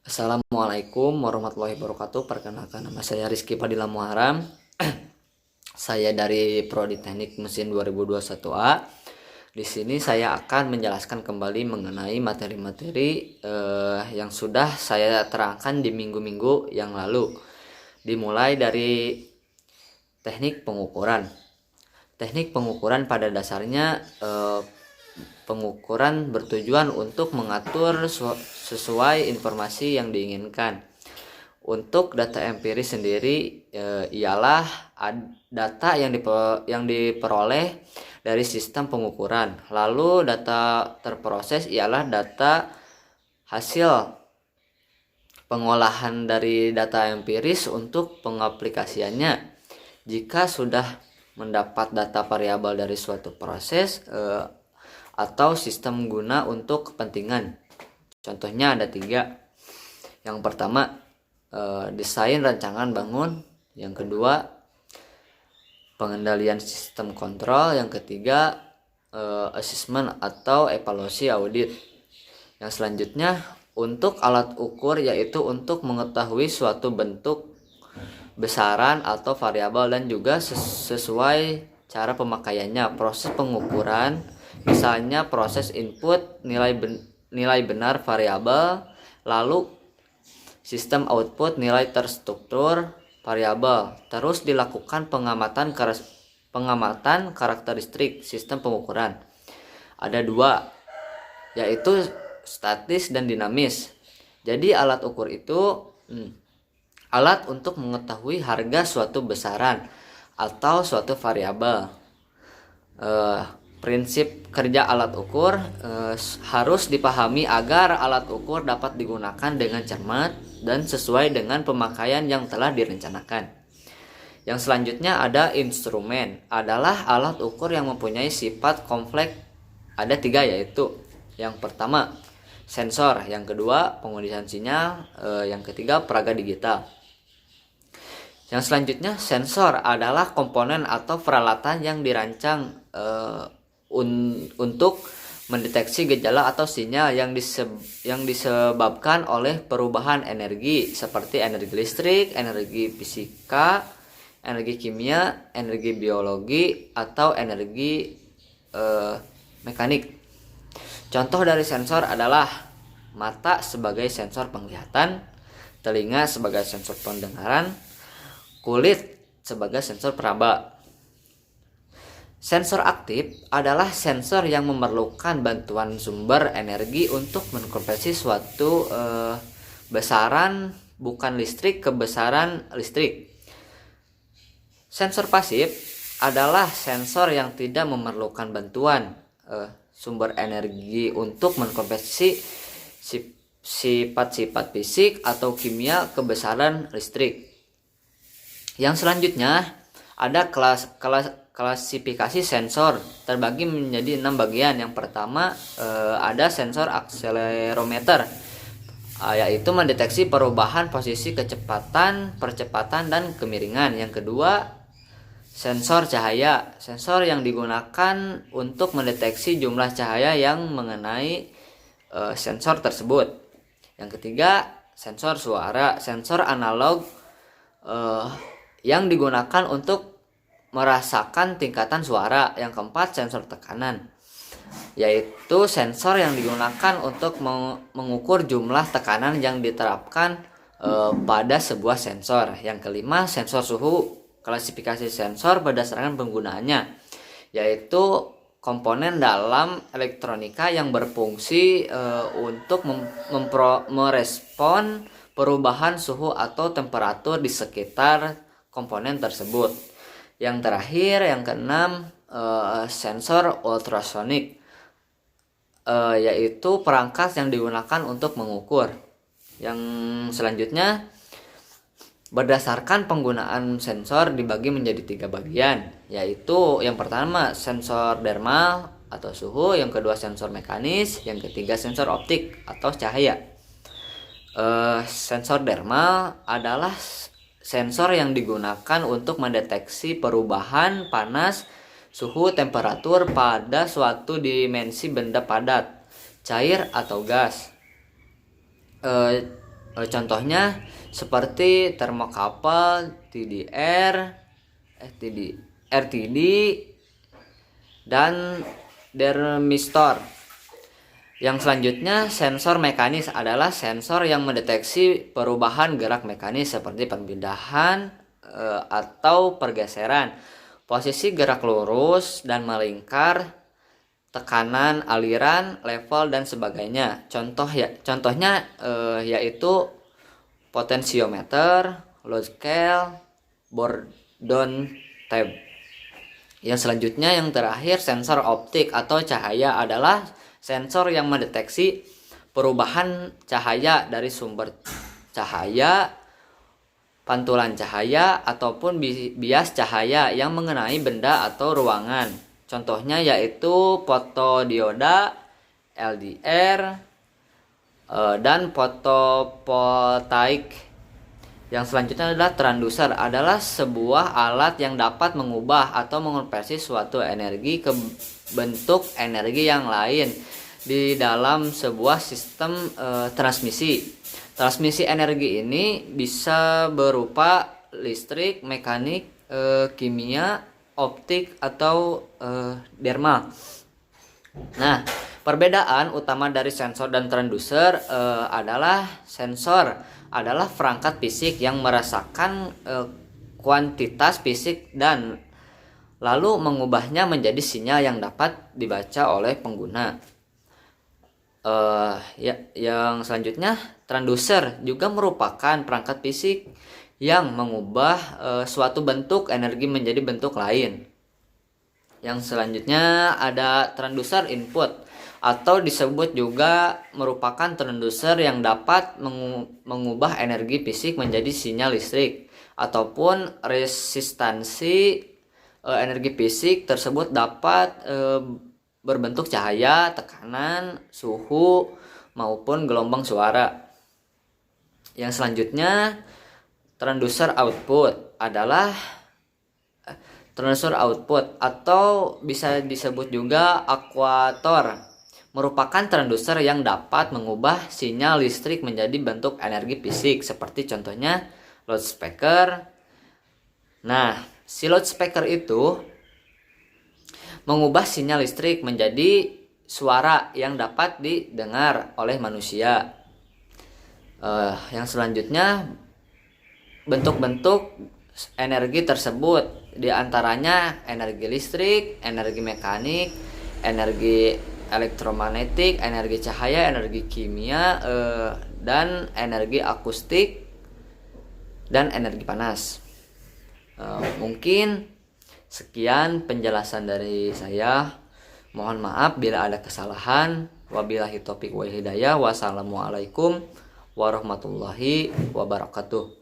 Assalamualaikum warahmatullahi wabarakatuh. Perkenalkan, nama saya Rizky Padilla Muharam. Saya dari Prodi Teknik Mesin 2021A. Di sini saya akan menjelaskan kembali mengenai materi-materi yang sudah saya terangkan di minggu-minggu yang lalu. Dimulai dari teknik pengukuran. Teknik pengukuran pada dasarnya pengukuran bertujuan untuk mengatur sesuai informasi yang diinginkan. Untuk data empiris sendiri ialah data yang diperoleh dari sistem pengukuran. Lalu data terproses ialah data hasil pengolahan dari data empiris untuk pengaplikasiannya. Jika sudah mendapat data variabel dari suatu proses atau sistem guna untuk kepentingan. Contohnya ada 3. Yang pertama, desain rancangan bangun. Yang kedua, pengendalian sistem kontrol. Yang ketiga, assessment atau evaluasi audit. Yang selanjutnya, untuk alat ukur, yaitu untuk mengetahui suatu bentuk, besaran atau variabel, dan juga sesuai cara pemakaiannya. Proses pengukuran misalnya proses input nilai benar variabel, lalu sistem output nilai terstruktur variabel. Terus dilakukan pengamatan karakteristik sistem pengukuran. Ada 2, yaitu statis dan dinamis. Jadi alat ukur itu alat untuk mengetahui harga suatu besaran atau suatu variabel. Prinsip kerja alat ukur harus dipahami agar alat ukur dapat digunakan dengan cermat dan sesuai dengan pemakaian yang telah direncanakan. Yang selanjutnya ada instrumen, adalah alat ukur yang mempunyai sifat kompleks. Ada 3, yaitu yang pertama sensor, yang kedua pengundian sinyal, yang ketiga peraga digital. Yang selanjutnya, sensor adalah komponen atau peralatan yang dirancang untuk mendeteksi gejala atau sinyal yang disebabkan oleh perubahan energi seperti energi listrik, energi fisika, energi kimia, energi biologi, atau energi mekanik. Contoh dari sensor adalah mata sebagai sensor penglihatan, telinga sebagai sensor pendengaran, kulit sebagai sensor peraba. Sensor aktif adalah sensor yang memerlukan bantuan sumber energi untuk mengkonversi suatu besaran bukan listrik ke besaran listrik. Sensor pasif adalah sensor yang tidak memerlukan bantuan sumber energi untuk mengkonversi sifat-sifat fisik atau kimia ke besaran listrik. Yang selanjutnya ada klasifikasi sensor, terbagi menjadi 6 bagian. Yang pertama ada sensor akselerometer, yaitu mendeteksi perubahan posisi kecepatan, percepatan, dan kemiringan. Yang kedua, sensor cahaya, sensor yang digunakan untuk mendeteksi jumlah cahaya yang mengenai sensor tersebut. Yang ketiga, sensor suara, sensor analog yang digunakan untuk merasakan tingkatan suara. Yang keempat, sensor tekanan, yaitu sensor yang digunakan untuk mengukur jumlah tekanan yang diterapkan pada sebuah sensor. Yang kelima, sensor suhu, klasifikasi sensor berdasarkan penggunaannya, yaitu komponen dalam elektronika yang berfungsi untuk merespon perubahan suhu atau temperatur di sekitar komponen tersebut. Yang terakhir, yang keenam, sensor ultrasonik, yaitu perangkat yang digunakan untuk mengukur. Yang selanjutnya, berdasarkan penggunaan sensor dibagi menjadi 3 bagian, yaitu yang pertama sensor dermal atau suhu, yang kedua sensor mekanis, yang ketiga sensor optik atau cahaya. Sensor dermal adalah sensor yang digunakan untuk mendeteksi perubahan panas, suhu, temperatur pada suatu dimensi benda padat, cair atau gas. Contohnya seperti termokapel, RTD, dan dermistor. Yang selanjutnya, sensor mekanis adalah sensor yang mendeteksi perubahan gerak mekanis seperti perpindahan atau pergeseran, posisi gerak lurus dan melingkar, tekanan, aliran, level dan sebagainya. Contohnya yaitu potensiometer, load scale, Bourdon tab. Yang selanjutnya, yang terakhir, sensor optik atau cahaya adalah sensor yang mendeteksi perubahan cahaya dari sumber cahaya, pantulan cahaya, ataupun bias cahaya yang mengenai benda atau ruangan. Contohnya yaitu fotodioda, LDR, dan fotovoltaik. Yang selanjutnya adalah transducer, adalah sebuah alat yang dapat mengubah atau mengonversi suatu energi ke bentuk energi yang lain di dalam sebuah sistem transmisi. Transmisi energi ini bisa berupa listrik, mekanik, kimia, optik, atau dermal. Nah, perbedaan utama dari sensor dan transducer adalah sensor adalah perangkat fisik yang merasakan kuantitas fisik dan lalu mengubahnya menjadi sinyal yang dapat dibaca oleh pengguna. Yang selanjutnya, transducer juga merupakan perangkat fisik yang mengubah suatu bentuk energi menjadi bentuk lain. Yang selanjutnya ada transducer input, atau disebut juga merupakan transducer yang dapat mengubah energi fisik menjadi sinyal listrik, ataupun resistansi energi fisik tersebut dapat berbentuk cahaya, tekanan, suhu, maupun gelombang suara. Yang selanjutnya, transducer output adalah transducer output, atau bisa disebut juga akuator, merupakan transducer yang dapat mengubah sinyal listrik menjadi bentuk energi fisik, seperti contohnya loudspeaker. Nah, si loudspeaker itu mengubah sinyal listrik menjadi suara yang dapat didengar oleh manusia. Yang selanjutnya, bentuk-bentuk energi tersebut diantaranya energi listrik, energi mekanik, energi elektromagnetik, energi cahaya, energi kimia, dan energi akustik, dan energi panas. Mungkin sekian penjelasan dari saya. Mohon maaf bila ada kesalahan. Wabillahi taufiq wal hidayah. Wassalamualaikum warahmatullahi wabarakatuh.